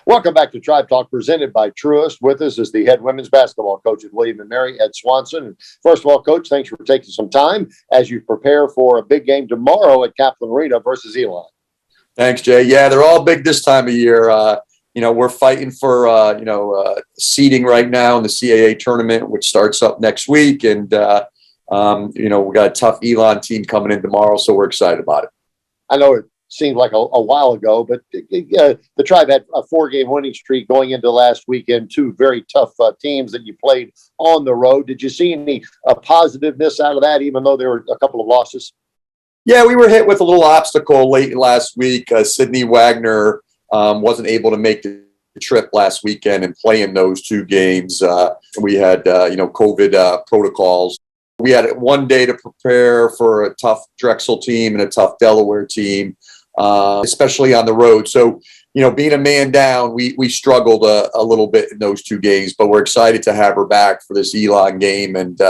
Welcome back to Tribe Talk, presented by Truist. With us is the head women's basketball coach at William & Mary, Ed Swanson. And first of all, Coach, thanks for taking some time as you prepare for a big game tomorrow at Kaplan Arena versus Elon. Thanks, Jay. Yeah, they're all big this time of year. We're fighting for, seeding right now in the CAA tournament, which starts up next week. And, we got a tough Elon team coming in tomorrow, so we're excited about it. I know it seemed like a while ago, but the Tribe had a 4-game winning streak going into last weekend, 2 very tough teams that you played on the road. Did you see any positiveness out of that, even though there were a couple of losses? Yeah, we were hit with a little obstacle late last week. Sydney Wagner wasn't able to make the trip last weekend and play in those 2 games. We had, COVID protocols. We had 1 day to prepare for a tough Drexel team and a tough Delaware team, especially on the road. So, being a man down, we struggled a little bit in those 2 games, but we're excited to have her back for this Elon game. And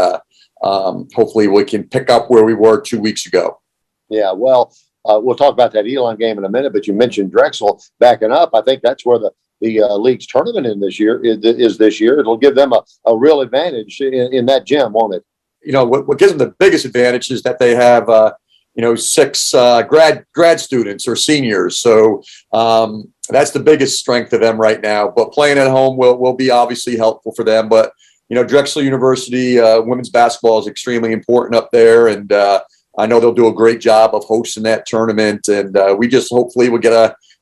hopefully we can pick up where we were 2 weeks ago. Yeah, well, we'll talk about that Elon game in a minute, but you mentioned Drexel backing up. I think that's where the league's tournament is this year. It'll give them a real advantage in that gym, won't it? What gives them the biggest advantage is that they have, 6 grad students or seniors. So that's the biggest strength of them right now. But playing at home will be obviously helpful for them. But, Drexel University women's basketball is extremely important up there. And I know they'll do a great job of hosting that tournament. And we just hopefully will get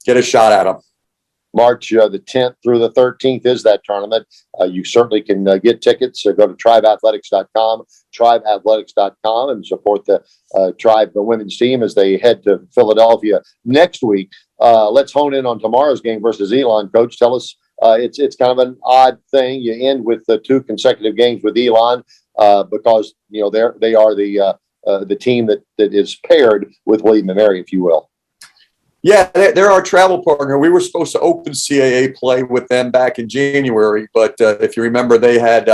a shot at them. March the 10th through the 13th is that tournament. You certainly can get tickets. Go to tribeathletics.com, tribeathletics.com, and support the Tribe women's team as they head to Philadelphia next week. Let's hone in on tomorrow's game versus Elon. Coach, tell us, it's kind of an odd thing. You end with the 2 consecutive games with Elon because they are the team that is paired with William & Mary, if you will. Yeah, they're our travel partner. We were supposed to open CAA play with them back in January, but if you remember, they had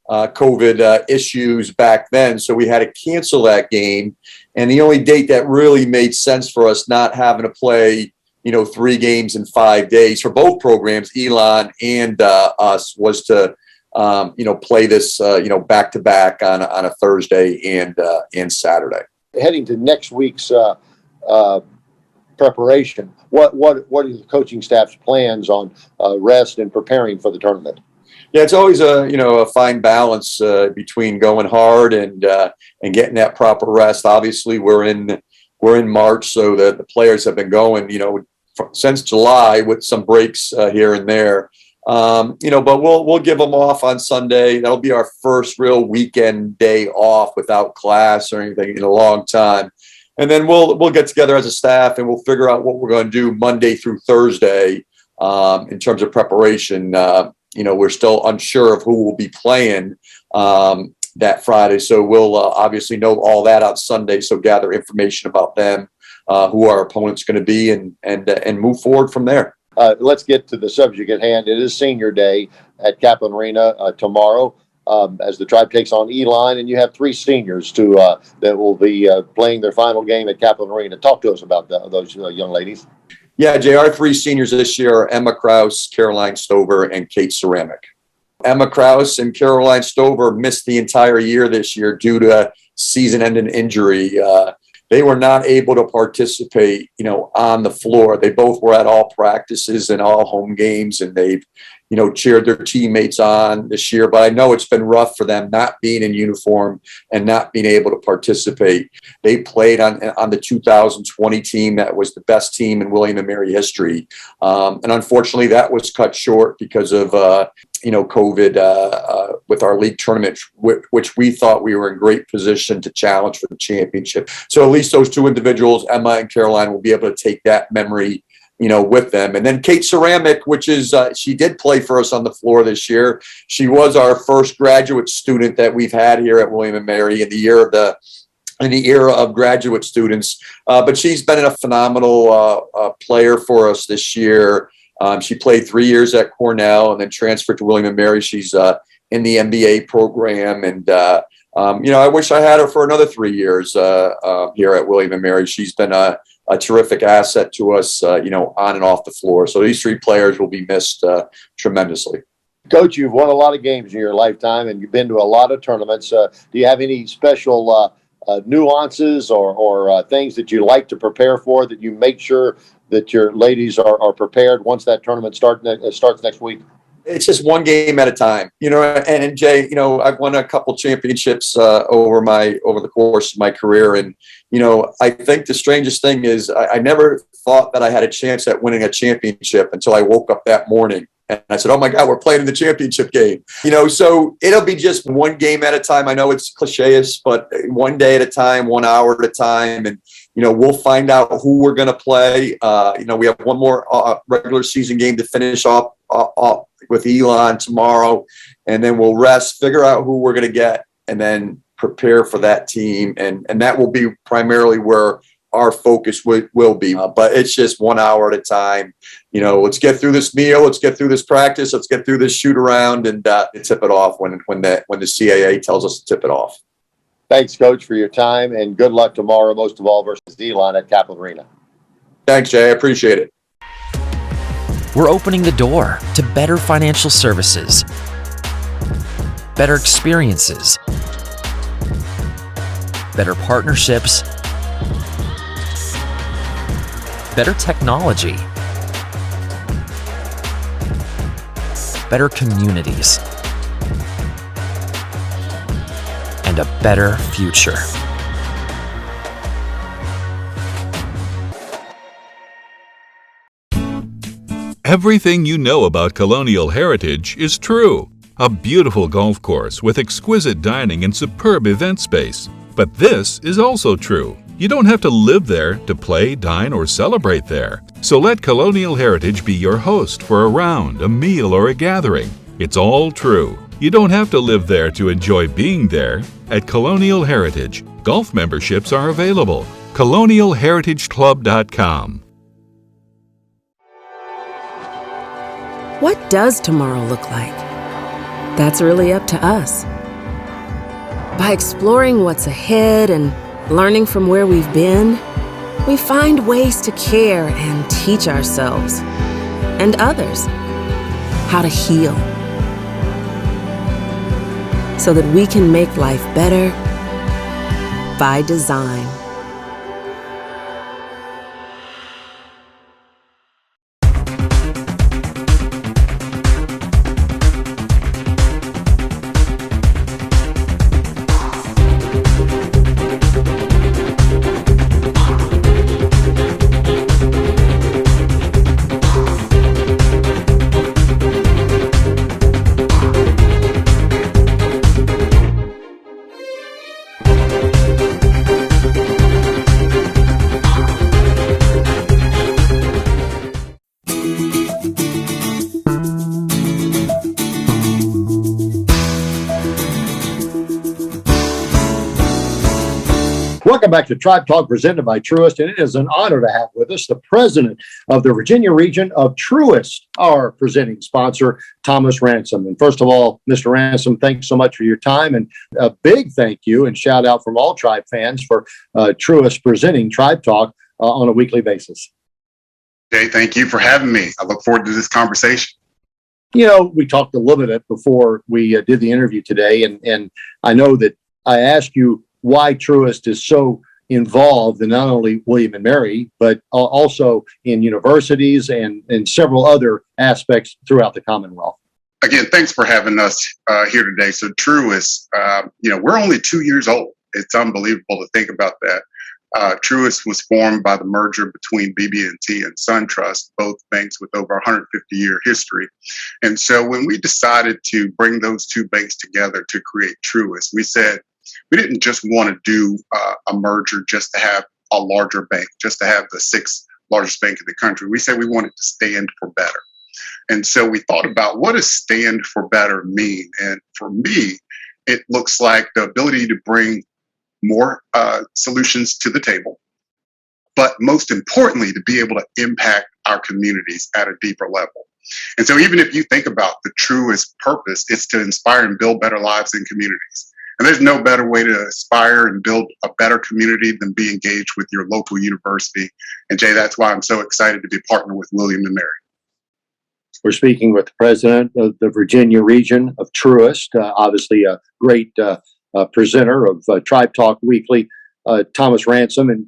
COVID issues back then, so we had to cancel that game. And the only date that really made sense for us not having to play, 3 games in 5 days for both programs, Elon and us, was to play this back to back on a Thursday and Saturday. Heading to next week's preparation, what are the coaching staff's plans on rest and preparing for the tournament? Yeah, it's always a fine balance between going hard and getting that proper rest. Obviously, we're in March, so the players have been going since July with some breaks here and there. But we'll give them off on Sunday. That'll be our first real weekend day off without class or anything in a long time. And then we'll get together as a staff and we'll figure out what we're going to do Monday through Thursday in terms of preparation. We're still unsure of who will be playing that Friday. So we'll obviously know all that on Sunday. So gather information about them, who our opponent's going to be, and move forward from there. Let's get to the subject at hand. It is Senior Day at Kaplan Arena tomorrow. As the Tribe takes on Elon, and you have 3 seniors that will be playing their final game at Kaplan Arena. Talk to us about those young ladies. Yeah, Jay, our 3 seniors this year are Emma Krause, Caroline Stover, and Kate Ceramic. Emma Krause and Caroline Stover missed the entire year this year due to season-ending injury. They were not able to participate, on the floor. They both were at all practices and all home games, and they've cheered their teammates on this year, but I know it's been rough for them not being in uniform and not being able to participate. They played on the 2020 team that was the best team in William & Mary history. And unfortunately, that was cut short because of, COVID with our league tournament, which we thought we were in great position to challenge for the championship. So at least those 2 individuals, Emma and Caroline, will be able to take that memory with them. And then Kate Ceramic, which is, she did play for us on the floor this year. She was our first graduate student that we've had here at William & Mary in the year of the in the era of graduate students. But she's been a phenomenal player for us this year. She played 3 years at Cornell and then transferred to William & Mary. She's in the MBA program. And, I wish I had her for another 3 years here at William & Mary. She's been a terrific asset to us, on and off the floor. So these three players will be missed tremendously. Coach, you've won a lot of games in your lifetime, and you've been to a lot of tournaments. Do you have any special nuances or things that you like to prepare for, that you make sure that your ladies are prepared once that tournament starts next week? It's just one game at a time, and Jay, I've won a couple championships over the course of my career. And, I think the strangest thing is I never thought that I had a chance at winning a championship until I woke up that morning. And I said, oh my God, we're playing in the championship game. So it'll be just one game at a time. I know it's cliche-ish, but one day at a time, 1 hour at a time. And, we'll find out who we're going to play. We have one more regular season game to finish off with Elon tomorrow. And then we'll rest, figure out who we're going to get, and then prepare for that team. And that will be primarily where our focus will be. But it's just 1 hour at a time. Let's get through this meal. Let's get through this practice. Let's get through this shoot around and tip it off when the CAA tells us to tip it off. Thanks, Coach, for your time, and good luck tomorrow, most of all versus Elon at Kaplan Arena. Thanks, Jay. I appreciate it. We're opening the door to better financial services, better experiences, better partnerships, better technology, better communities, and a better future. Everything you know about Colonial Heritage is true. A beautiful golf course with exquisite dining and superb event space. But this is also true. You don't have to live there to play, dine, or celebrate there. So let Colonial Heritage be your host for a round, a meal, or a gathering. It's all true. You don't have to live there to enjoy being there. At Colonial Heritage, golf memberships are available. ColonialHeritageClub.com. What does tomorrow look like? That's really up to us. By exploring what's ahead and learning from where we've been, we find ways to care and teach ourselves and others how to heal so that we can make life better by design. Welcome back to Tribe Talk, presented by Truist, and it is an honor to have with us the president of the Virginia region of Truist, our presenting sponsor, Thomas Ransom. And first of all, Mr. Ransom, thanks so much for your time, and a big thank you and shout out from all Tribe fans for Truist presenting Tribe Talk on a weekly basis. Jay, thank you for having me. I look forward to this conversation. We talked a little bit before we did the interview today, and I know that I asked you why Truist is so involved in not only William & Mary, but also in universities and several other aspects throughout the Commonwealth. Again, thanks for having us here today. So Truist, we're only 2 years old. It's unbelievable to think about that. Truist was formed by the merger between BB&T and SunTrust, both banks with over 150-year history. And so when we decided to bring those two banks together to create Truist, we said, we didn't just want to do a merger just to have a larger bank, just to have the sixth largest bank in the country. We said we wanted to stand for better. And so we thought about, what does stand for better mean? And for me, it looks like the ability to bring more solutions to the table, but most importantly, to be able to impact our communities at a deeper level. And so even if you think about the Truist purpose, it's to inspire and build better lives in communities. And there's no better way to aspire and build a better community than be engaged with your local university. And Jay, that's why I'm so excited to be partnered with William & Mary. We're speaking with the president of the Virginia region of Truist, obviously a great presenter of Tribe Talk Weekly, Thomas Ransom. And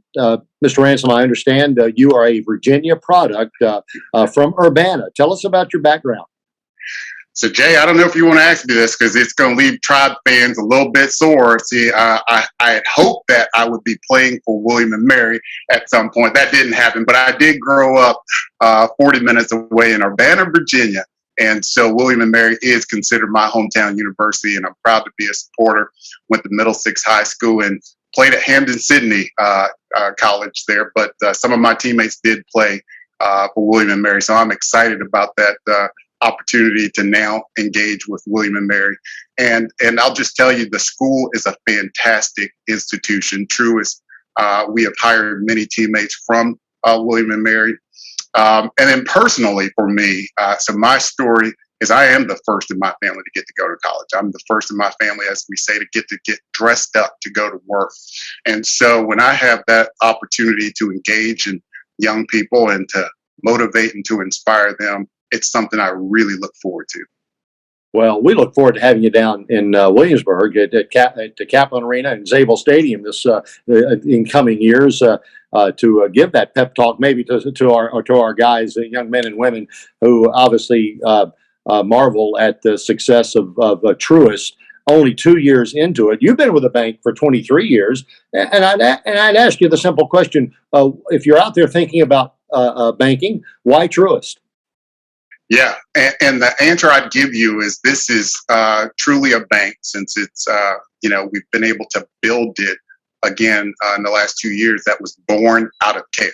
Mr. Ransom, I understand you are a Virginia product from Urbana. Tell us about your background. So, Jay, I don't know if you want to ask me this because it's going to leave Tribe fans a little bit sore. See, I had hoped that I would be playing for William & Mary at some point. That didn't happen, but I did grow up 40 minutes away in Urbana, Virginia. And so William & Mary is considered my hometown university, and I'm proud to be a supporter. Went to Middlesex High School and played at Hampden-Sydney College there, but some of my teammates did play for William & Mary. So I'm excited about that opportunity to now engage with William & Mary. And I'll just tell you, the school is a fantastic institution. Truist, we have hired many teammates from William & Mary. And then personally for me, so my story is I am the first in my family to get to go to college. I'm the first in my family, as we say, to get dressed up to go to work. And so when I have that opportunity to engage in young people and to motivate and to inspire them, it's something I really look forward to. Well, we look forward to having you down in Williamsburg at the Kaplan Arena and Zabel Stadium this in coming years to give that pep talk, maybe to our guys, young men and women who obviously marvel at the success of Truist. Only 2 years into it, you've been with the bank for 23 years, and I'd ask you the simple question: if you're out there thinking about banking, why Truist? Yeah, and the answer I'd give you is this is truly a bank, since it's, we've been able to build it again in the last 2 years that was born out of care.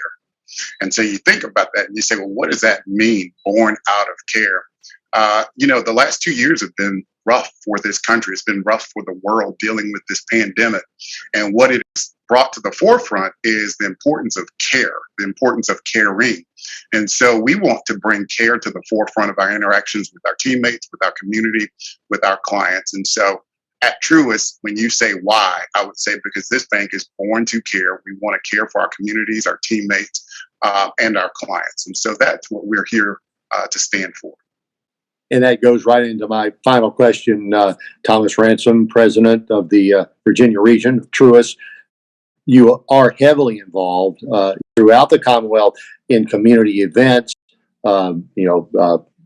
And so you think about that and you say, well, what does that mean, born out of care? The last 2 years have been rough for this country. It's been rough for the world dealing with this pandemic. And what it has brought to the forefront is the importance of care, the importance of caring. And so we want to bring care to the forefront of our interactions with our teammates, with our community, with our clients. And so at Truist, when you say why, I would say because this bank is born to care. We want to care for our communities, our teammates, and our clients. And so that's what we're here to stand for. And that goes right into my final question, Thomas Ransom, president of the Virginia region of Truist. You are heavily involved throughout the Commonwealth in community events,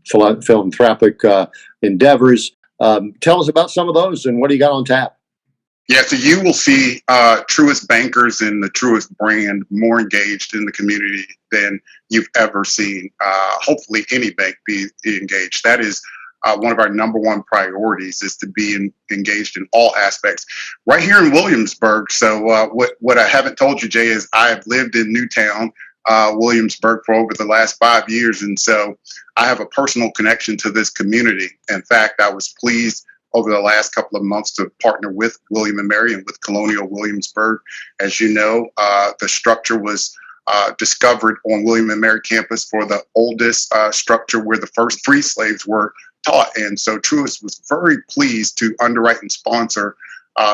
philanthropic endeavors. Tell us about some of those and what do you got on tap? Yeah, so you will see Truist bankers and the Truist brand more engaged in the community than you've ever seen. Hopefully any bank be engaged. That is one of our number one priorities, is to be engaged in all aspects. Right here in Williamsburg. So what I haven't told you, Jay, is I have lived in Newtown, Williamsburg, for over the last 5 years. And so I have a personal connection to this community. In fact, I was pleased over the last couple of months to partner with William & Mary and with Colonial Williamsburg. As you know, the structure was discovered on William & Mary campus for the oldest structure where the first free slaves were taught. And so Truist was very pleased to underwrite and sponsor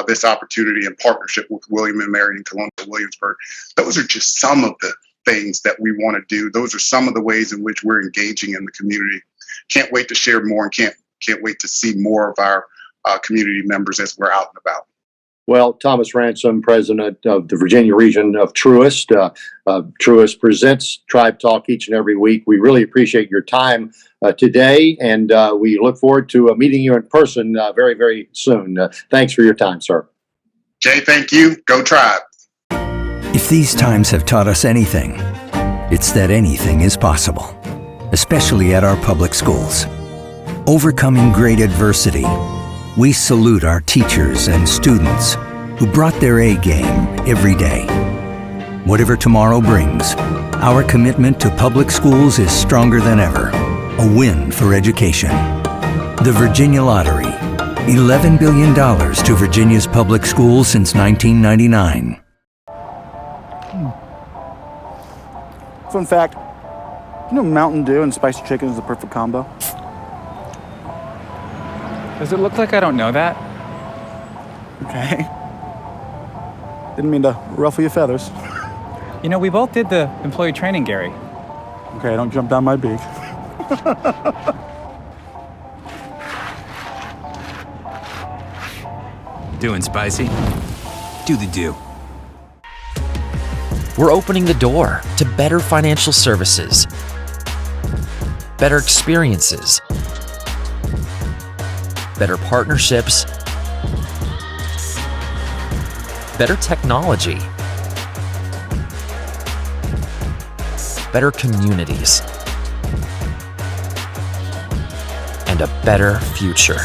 this opportunity in partnership with William & Mary and Colonial Williamsburg. Those are just some of the things that we want to do. Those are some of the ways in which we're engaging in the community. Can't wait to share more and can't wait to see more of our community members as we're out and about. Well, Thomas Ransom, president of the Virginia region of Truist. Truist presents Tribe Talk each and every week. We really appreciate your time today, and we look forward to meeting you in person very, very soon. Thanks for your time, sir. Jay, thank you. Go Tribe. If these times have taught us anything, it's that anything is possible, especially at our public schools. Overcoming great adversity, we salute our teachers and students who brought their A game every day. Whatever tomorrow brings, our commitment to public schools is stronger than ever, a win for education. The Virginia Lottery $11 billion to Virginia's public schools since 1999. Fun fact, you know Mountain Dew and spicy chicken is the perfect combo? Does it look like I don't know that? Okay. Didn't mean to ruffle your feathers. You know, we both did the employee training, Gary. Okay, don't jump down my beak. Doing spicy? Do the do. We're opening the door to better financial services, better experiences, better partnerships, better technology, better communities, and a better future.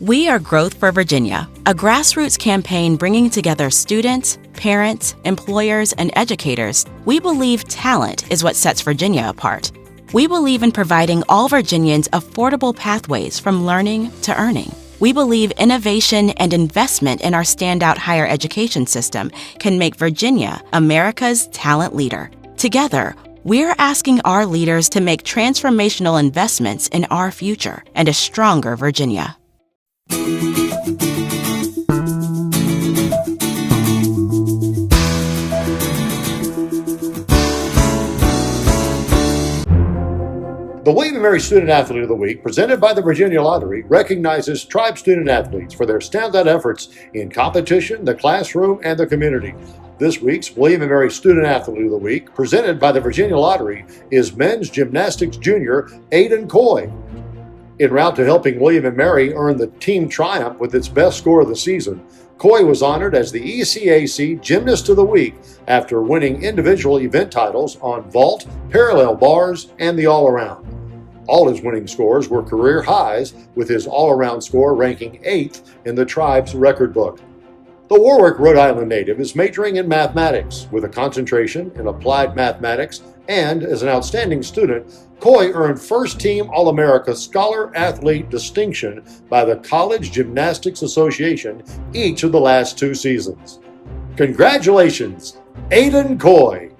We are Growth for Virginia, a grassroots campaign bringing together students, parents, employers, and educators. We believe talent is what sets Virginia apart. We believe in providing all Virginians affordable pathways from learning to earning. We believe innovation and investment in our standout higher education system can make Virginia America's talent leader. Together, we're asking our leaders to make transformational investments in our future and a stronger Virginia. The William & Mary Student Athlete of the Week, presented by the Virginia Lottery, recognizes tribe student athletes for their standout efforts in competition, the classroom, and the community. This week's William & Mary Student Athlete of the Week, presented by the Virginia Lottery, is men's gymnastics junior Aidan Coy. En route to helping William & Mary earn the team triumph with its best score of the season, Coy was honored as the ECAC Gymnast of the Week after winning individual event titles on vault, parallel bars, and the all-around. All his winning scores were career highs, with his all-around score ranking 8th in the tribe's record book. The Warwick, Rhode Island native is majoring in mathematics with a concentration in applied mathematics, and as an outstanding student, Coy earned First Team All-America Scholar Athlete distinction by the College Gymnastics Association each of the last 2 seasons. Congratulations, Aidan Coy!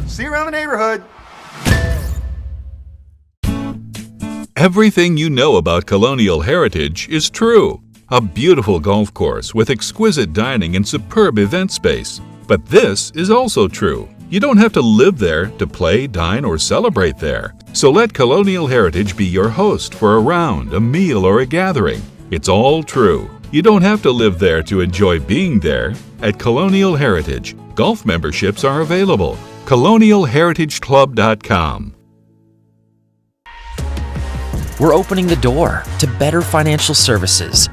See you around the neighborhood. Everything you know about colonial heritage is true. A beautiful golf course with exquisite dining and superb event space. But this is also true. You don't have to live there to play, dine, or celebrate there. So let Colonial Heritage be your host for a round, a meal, or a gathering. It's all true. You don't have to live there to enjoy being there. At Colonial Heritage, golf memberships are available. ColonialHeritageClub.com. We're opening the door to better financial services,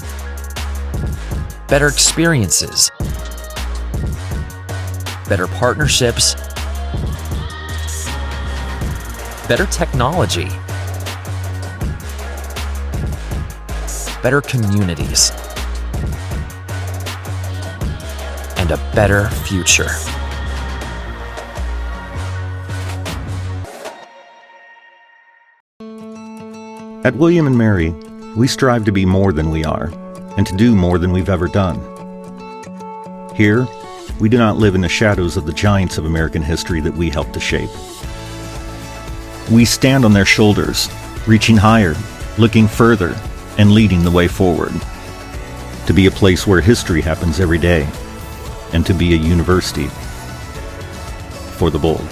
better experiences, better partnerships, better technology, better communities, and a better future. At William & Mary, we strive to be more than we are, and to do more than we've ever done. Here, we do not live in the shadows of the giants of American history that we helped to shape. We stand on their shoulders, reaching higher, looking further, and leading the way forward. To be a place where history happens every day, and to be a university for the bold.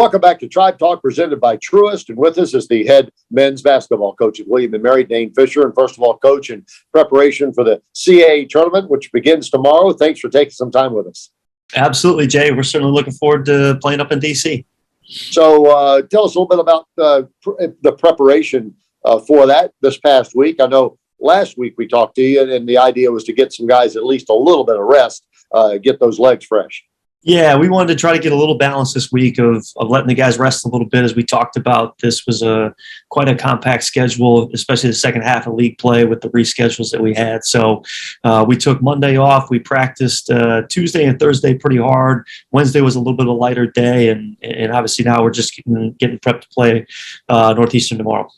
Welcome back to Tribe Talk, presented by Truist. And with us is the head men's basketball coach at William & Mary, Dane Fischer. And first of all, coach, in preparation for the CAA tournament, which begins tomorrow, thanks for taking some time with us. Absolutely, Jay. We're certainly looking forward to playing up in D.C. So tell us a little bit about the preparation for that this past week. I know last week we talked to you, and the idea was to get some guys at least a little bit of rest, get those legs fresh. Yeah, we wanted to try to get a little balance this week of letting the guys rest a little bit. As we talked about, this was quite a compact schedule, especially the second half of league play with the reschedules that we had. So we took Monday off. We practiced Tuesday and Thursday pretty hard. Wednesday was a little bit of a lighter day, and obviously now we're just getting prepped to play Northeastern tomorrow.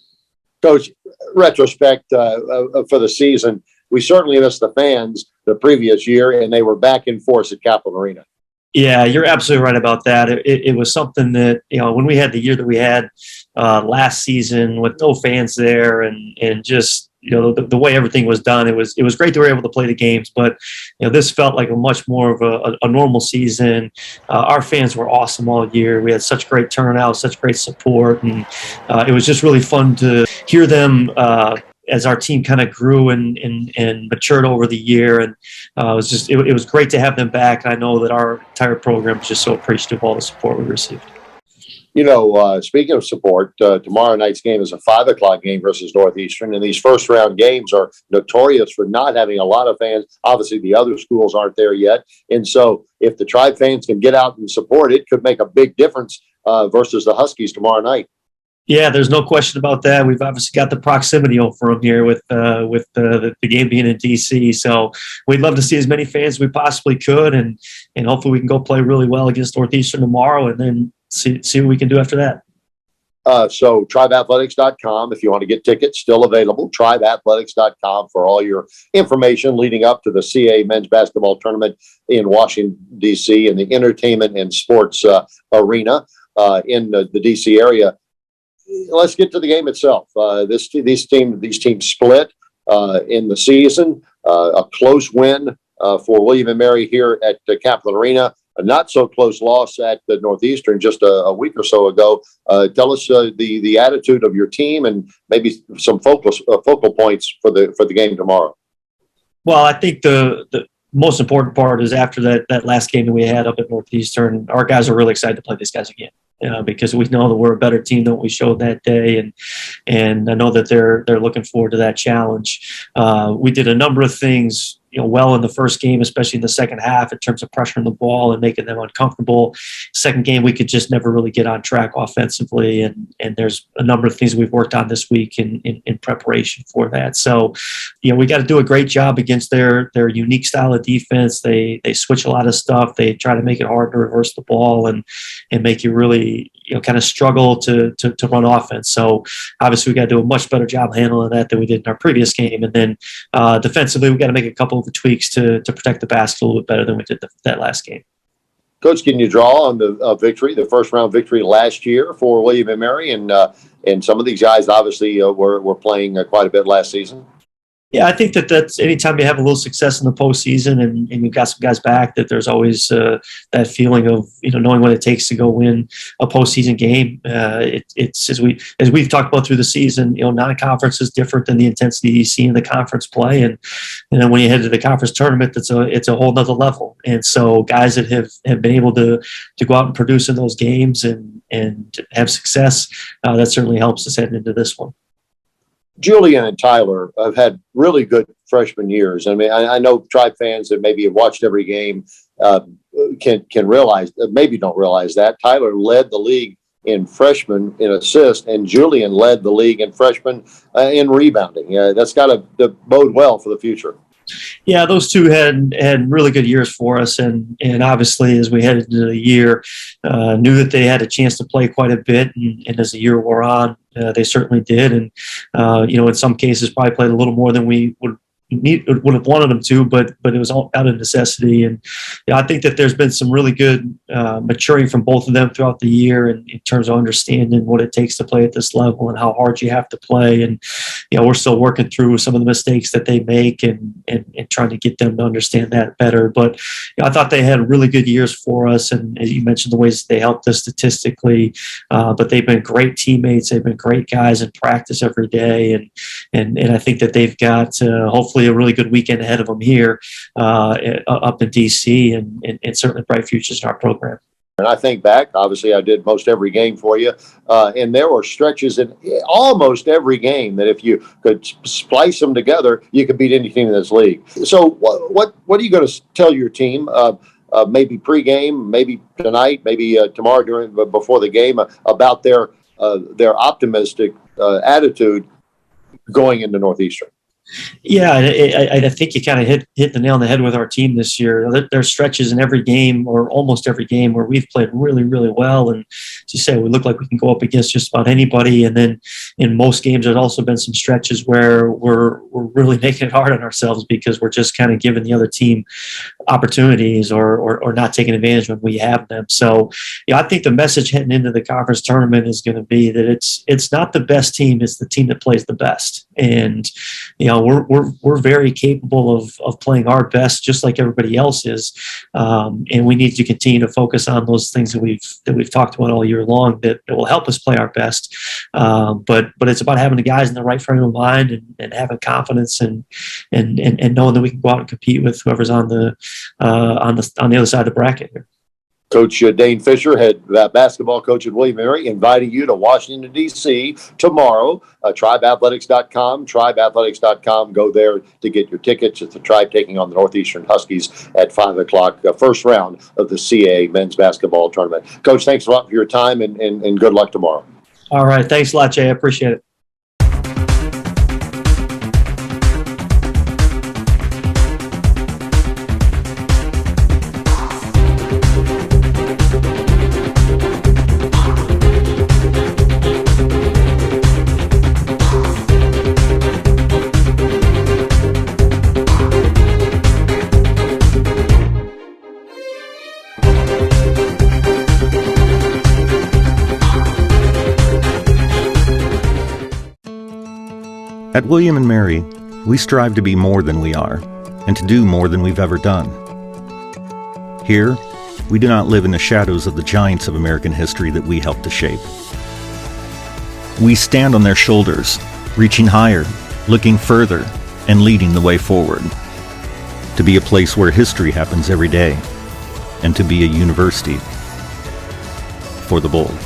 Coach, retrospect for the season, we certainly missed the fans the previous year, and they were back in force at Kaplan Arena. Yeah, you're absolutely right about that. It was something that, when we had the year that we had last season with no fans there and just, the way everything was done, it was great that we were able to play the games, but, this felt like a much more of a normal season. Our fans were awesome all year. We had such great turnout, such great support, and it was just really fun to hear them as our team kind of grew and matured over the year. And it was great to have them back. I know that our entire program is just so appreciative of all the support we received. Speaking of support, tomorrow night's game is a 5:00 game versus Northeastern. And these first round games are notorious for not having a lot of fans. Obviously, the other schools aren't there yet. And so if the Tribe fans can get out and support, it could make a big difference versus the Huskies tomorrow night. Yeah, there's no question about that. We've obviously got the proximity for them here with the game being in D.C. So we'd love to see as many fans as we possibly could, and hopefully we can go play really well against Northeastern tomorrow, and then see what we can do after that. So tribeathletics.com, if you want to get tickets, still available. Tribeathletics.com for all your information leading up to the CAA men's basketball tournament in Washington, D.C. in the entertainment and sports arena in the D.C. area. Let's get to the game itself. These teams split in the season. A close win for William & Mary here at Kaplan Arena. A not so close loss at the Northeastern just a week or so ago. Tell us the attitude of your team and maybe some focal points for the game tomorrow. Well, I think the most important part is after that last game that we had up at Northeastern, our guys are really excited to play these guys again. Because we know that we're a better team than what we showed that day, and I know that they're looking forward to that challenge. We did a number of things, well in the first game, especially in the second half, in terms of pressuring the ball and making them uncomfortable. Second game, we could just never really get on track offensively, and there's a number of things we've worked on this week in preparation for that. So, we got to do a great job against their unique style of defense. They switch a lot of stuff. They try to make it hard to reverse the ball and make you really kind of struggle to run offense. So obviously we got to do a much better job handling that than we did in our previous game. And then defensively, we got to make a couple of tweaks to protect the basket a little bit better than we did that last game. Coach, can you draw on the victory, the first round victory last year for William & Mary? And some of these guys obviously were playing quite a bit last season. Yeah, I think that's anytime you have a little success in the postseason and you've got some guys back, that there's always that feeling of knowing what it takes to go win a postseason game. It's as we've talked about through the season. Non-conference is different than the intensity you see in the conference play, and then when you head to the conference tournament, it's a whole nother level. And so guys that have been able to go out and produce in those games and have success, that certainly helps us heading into this one. Julian and Tyler have had really good freshman years. I mean, I know Tribe fans that maybe have watched every game can realize, maybe don't realize that Tyler led the league in freshman in assists, and Julian led the league in freshman in rebounding. That's got to bode well for the future. Yeah, those two had really good years for us, and obviously as we headed into the year, knew that they had a chance to play quite a bit, and as the year wore on, they certainly did, and in some cases probably played a little more than we would would have wanted them to, but it was all out of necessity. And I think that there's been some really good maturing from both of them throughout the year in terms of understanding what it takes to play at this level and how hard you have to play. And we're still working through some of the mistakes that they make and trying to get them to understand that better. But I thought they had really good years for us, and as you mentioned, the ways they helped us statistically. But they've been great teammates. They've been great guys in practice every day, and I think that they've got hopefully a really good weekend ahead of them here up in DC, and certainly bright futures in our program. And I think back, obviously I did most every game for you, and there were stretches in almost every game that if you could splice them together, you could beat any team in this league. So what are you going to tell your team, maybe pregame, maybe tonight, maybe tomorrow before the game, about their optimistic attitude going into Northeastern? Yeah, I think you kind of hit the nail on the head with our team this year. There's stretches in every game, or almost every game, where we've played really, really well. And as you say, we look like we can go up against just about anybody. And then in most games, there's also been some stretches where we're really making it hard on ourselves because we're just kind of giving the other team opportunities or not taking advantage when we have them. So, I think the message heading into the conference tournament is going to be that it's not the best team; it's the team that plays the best. And we're very capable of playing our best, just like everybody else is, and we need to continue to focus on those things that we've talked about all year long that will help us play our best. But it's about having the guys in the right frame of mind and having confidence and knowing that we can go out and compete with whoever's on the other side of the bracket here. Coach Dane Fischer, head basketball coach at William & Mary, inviting you to Washington, D.C. tomorrow. TribeAthletics.com, TribeAthletics.com. Go there to get your tickets. It's the Tribe taking on the Northeastern Huskies at 5 o'clock, first round of the CAA men's basketball tournament. Coach, thanks a lot for your time, and good luck tomorrow. All right. Thanks a lot, Jay. I appreciate it. At William & Mary, we strive to be more than we are, and to do more than we've ever done. Here, we do not live in the shadows of the giants of American history that we helped to shape. We stand on their shoulders, reaching higher, looking further, and leading the way forward. To be a place where history happens every day, and to be a university for the bold.